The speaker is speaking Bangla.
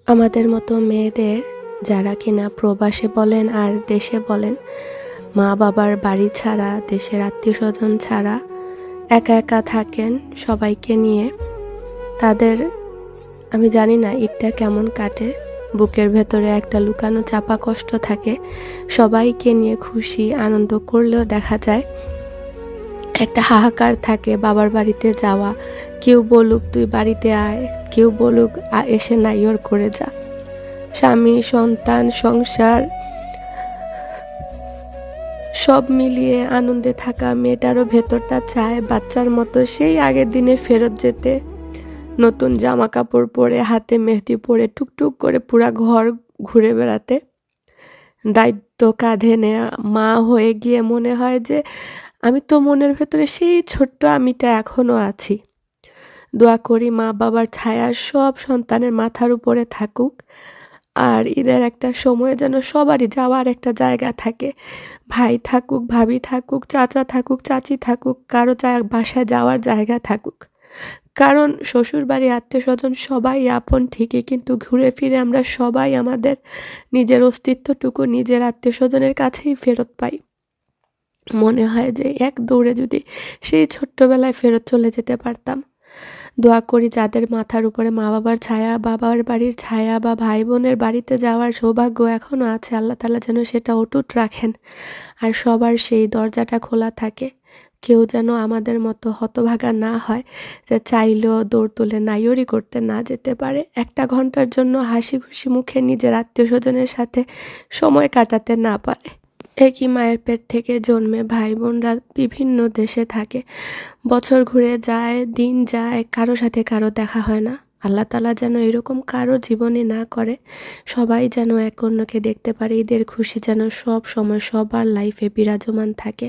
আমাদের মতো মেয়েদের যারা কিনা প্রবাসে বলেন আর দেশে বলেন, মা বাবার বাড়ি ছাড়া, দেশের আত্মীয়স্বজন ছাড়া একা একা থাকেন সবাইকে নিয়ে, তাদের আমি জানি না ঈদটা কেমন কাটে। বুকের ভেতরে একটা লুকানো চাপা কষ্ট থাকে। সবাইকে নিয়ে খুশি আনন্দ করলেও দেখা যায় একটা হাহাকার থাকে বাবার বাড়িতে যাওয়া। কেউ বলুক তুই বাড়িতে আয়, কেউ বলুক এসে নাইয়র করে যা। স্বামী, সন্তান, সংসার সব মিলিয়ে আনন্দে থাকা মেয়েটারও ভেতরটা চায় বাচ্চার মতো সেই আগের দিনে ফেরত যেতে, নতুন জামা কাপড় পরে, হাতে মেহেদি পরে টুকটুক করে পুরা ঘর ঘুরে বেড়াতে। দায়িত্ব কাঁধে নেয়া মা হয়ে গিয়ে মনে হয় যে আমি তো মনের ভেতরে সেই ছোট্ট আমিটা এখনো আছি। দোয়া করি মা বাবার ছায়া সব সন্তানের মাথার উপরে থাকুক, আর ঈদের একটা সময় যেন সবারই যাওয়ার একটা জায়গা থাকে। ভাই থাকুক, ভাবি থাকুক, চাচা থাকুক, চাচি থাকুক, কারো বাসায় যাওয়ার জায়গা থাকুক। কারণ শ্বশুরবাড়ি, আত্মীয়স্বজন সবাই আপন ঠিকই, কিন্তু ঘুরে ফিরে আমরা সবাই আমাদের নিজের অস্তিত্বটুকু নিজের আত্মীয়স্বজনের কাছেই ফেরত পাই। মনে হয় যে এক দৌড়ে যদি সেই ছোট্টবেলায় ফেরত চলে যেতে পারতাম। দোয়া করি যাদের মাথার উপরে মা বাবার ছায়া, বাবার বাড়ির ছায়া বা ভাই বোনের বাড়িতে যাওয়ার সৌভাগ্য এখনও আছে, আল্লাহ তাআলা যেন সেটা অটুট রাখেন আর সবার সেই দরজাটা খোলা থাকে। কেউ যেন আমাদের মতো হতভাগা না হয় যে চাইলেও দৌড় তুলে নাইয়রি করতে না যেতে পারে, একটা ঘন্টার জন্য হাসি খুশি মুখে নিজের আত্মীয়স্বজনের সাথে সময় কাটাতে না পারে। একই মায়ের পেট থেকে জন্মে ভাই বোনরা বিভিন্ন দেশে থাকে, বছর ঘুরে যায়, দিন যায়, কারো সাথে কারো দেখা হয় না। আল্লাহ তাআলা যেন এরকম কারো জীবনে না করে, সবাই যেন এক অন্যকে দেখতে পারে। ঈদের খুশি যেন সব সময় সবার লাইফে বিরাজমান থাকে।